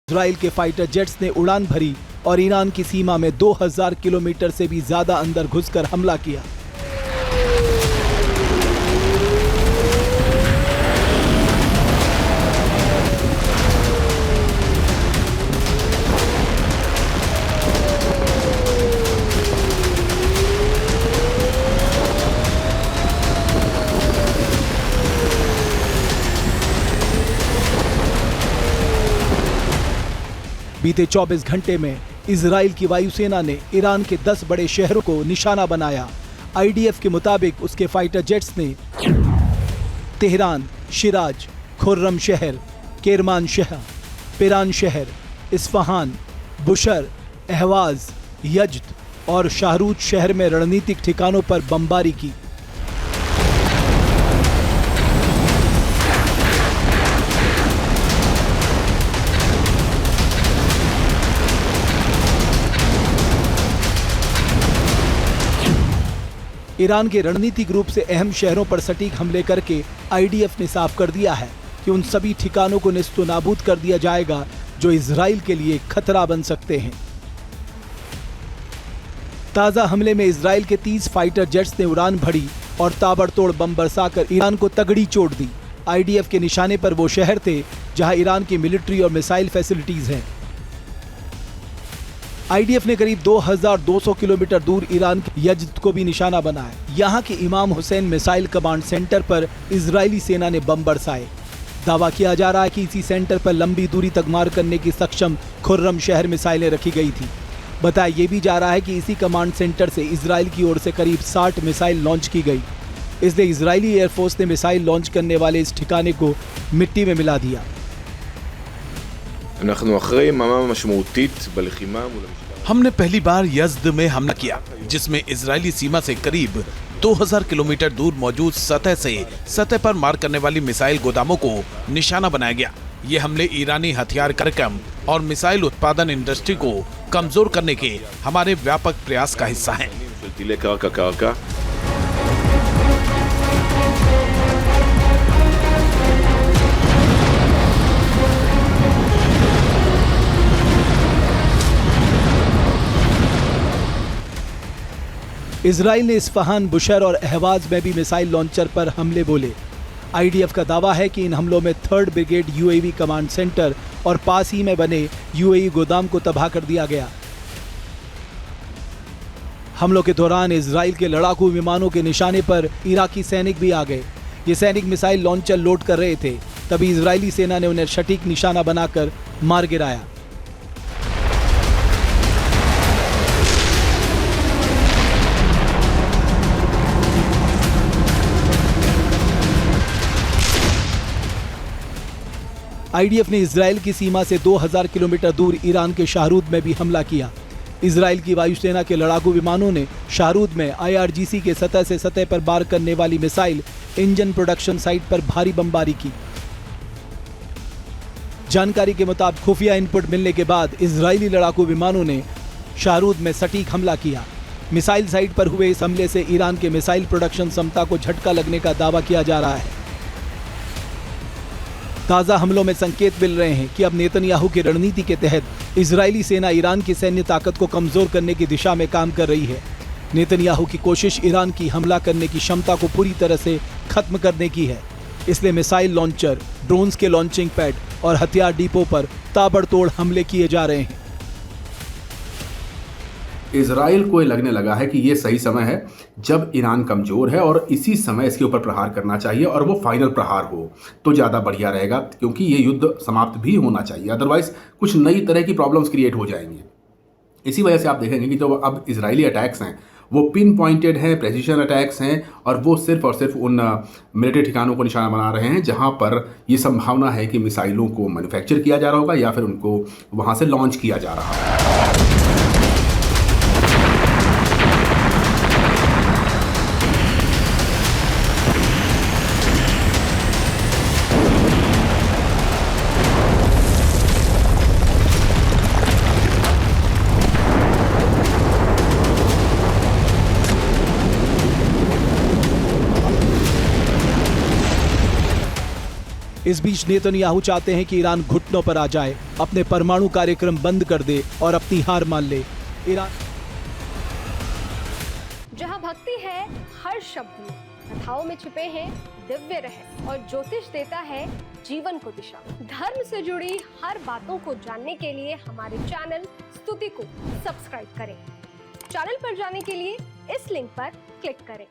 Israel के fighter jets ने उड़ान भरी और ईरान की सीमा में 2000 किलोमीटर से भी ज्यादा अंदर घुसकर हमला किया। बीते 24 घंटे में इजराइल की वायुसेना ने ईरान के 10 बड़े शहरों को निशाना बनाया। आईडीएफ के मुताबिक उसके फाइटर जेट्स ने तेहरान, शिराज, खुर्रम शहर, केरमान शहर, पिरान शहर, इस्फहान, बुशर, अहवाज, यज्द और शाहरूज शहर में रणनीतिक ठिकानों पर बमबारी की। ईरान के रणनीतिक रूप से अहम शहरों पर सटीक हमले करके आईडीएफ ने साफ कर दिया है कि उन सभी ठिकानों को नेस्तनाबूद कर दिया जाएगा जो इजराइल के लिए खतरा बन सकते हैं। ताजा हमले में इजराइल के 30 फाइटर जेट्स ने उड़ान भरी और ताबड़तोड़ बम बरसाकर ईरान को तगड़ी चोट दी। आईडीएफ के निशाने पर वो शहर थे जहां ईरान की मिलिट्री और मिसाइल फैसिलिटीज हैं। आईडीएफ ने करीब 2200 किलोमीटर दूर ईरान के यज्द को भी निशाना बनाया। यहां के इमाम हुसैन मिसाइल कमांड सेंटर पर इजरायली सेना ने बम बरसाए। दावा किया जा रहा है कि इसी सेंटर पर लंबी दूरी तक मार करने की सक्षम खुर्रम शहर मिसाइलें रखी गई थी। बताया ये भी जा रहा है कि इसी कमांड सेंटर से इजराइल की ओर से करीब 60 मिसाइल लॉन्च की गई। इसलिए इजरायली एयरफोर्स ने मिसाइल लॉन्च करने वाले इस ठिकाने को मिट्टी में मिला दिया। हमने पहली बार यज्द में हमला किया, जिसमें इजरायली सीमा से करीब 2000 किलोमीटर दूर मौजूद सतह पर मार करने वाली मिसाइल गोदामों को निशाना बनाया गया। ये हमले ईरानी हथियार कार्यक्रम और मिसाइल उत्पादन इंडस्ट्री को कमजोर करने के हमारे व्यापक प्रयास का हिस्सा हैं। इजराइल ने इस्फहान, बुशर और अहवाज में भी मिसाइल लॉन्चर पर हमले बोले। आईडीएफ का दावा है कि इन हमलों में 3rd brigade UAV command centre और पास ही में बने यूएई गोदाम को तबाह कर दिया गया। हमलों के दौरान इजराइल के लड़ाकू विमानों के निशाने पर इराकी सैनिक भी आ गए। ये सैनिक मिसाइल लॉन्चर लोड कर रहे थे, तभी इजरायली सेना ने उन्हें सटीक निशाना बनाकर मार गिराया। आईडीएफ ने इजराइल की सीमा से 2000 किलोमीटर दूर ईरान के शाहरूद में भी हमला किया। इजराइल की वायुसेना के लड़ाकू विमानों ने शाहरूद में आईआरजीसी के सतह से सतह पर वार करने वाली मिसाइल इंजन प्रोडक्शन साइट पर भारी बमबारी की। जानकारी के मुताबिक खुफिया इनपुट मिलने के बाद इजरायली लड़ाकू विमानों ने शाहरूद में सटीक हमला किया। मिसाइल साइट पर हुए इस हमले से ईरान के मिसाइल प्रोडक्शन क्षमता को झटका लगने का दावा किया जा रहा है। ताजा हमलों में संकेत मिल रहे हैं कि अब नेतन्याहू की रणनीति के तहत इजरायली सेना ईरान की सैन्य ताकत को कमजोर करने की दिशा में काम कर रही है। नेतन्याहू की कोशिश ईरान की हमला करने की क्षमता को पूरी तरह से खत्म करने की है। इसलिए मिसाइल लॉन्चर, ड्रोन्स के लॉन्चिंग पैड और हथियार डिपो पर ताबड़तोड़ हमले किए जा रहे हैं। इजराइल को लगने लगा है कि ये सही समय है जब ईरान कमज़ोर है और इसी समय इसके ऊपर प्रहार करना चाहिए और वो फाइनल प्रहार हो तो ज़्यादा बढ़िया रहेगा, क्योंकि ये युद्ध समाप्त भी होना चाहिए। अदरवाइज कुछ नई तरह की प्रॉब्लम्स क्रिएट हो जाएंगी। इसी वजह से आप देखेंगे कि जो अब इजरायली अटैक्स हैं वो पिन पॉइंटेड हैं, प्रेसिशन अटैक्स हैं और वो सिर्फ और सिर्फ उन मिलिट्री ठिकानों को निशाना बना रहे हैं जहां पर ये संभावना है कि मिसाइलों को मैन्युफैक्चर किया जा रहा होगा या फिर उनको वहां से लॉन्च किया जा रहा है। इस बीच नेतन्याहू चाहते हैं कि ईरान घुटनों पर आ जाए, अपने परमाणु कार्यक्रम बंद कर दे और अपनी हार मान ले। ईरान जहां भक्ति है हर शब्द में, कथाओं में छुपे हैं दिव्य रहस्य और ज्योतिष देता है जीवन को दिशा। धर्म से जुड़ी हर बातों को जानने के लिए हमारे चैनल स्तुति को सब्सक्राइब करें। चैनल पर जाने के लिए इस लिंक पर क्लिक करें।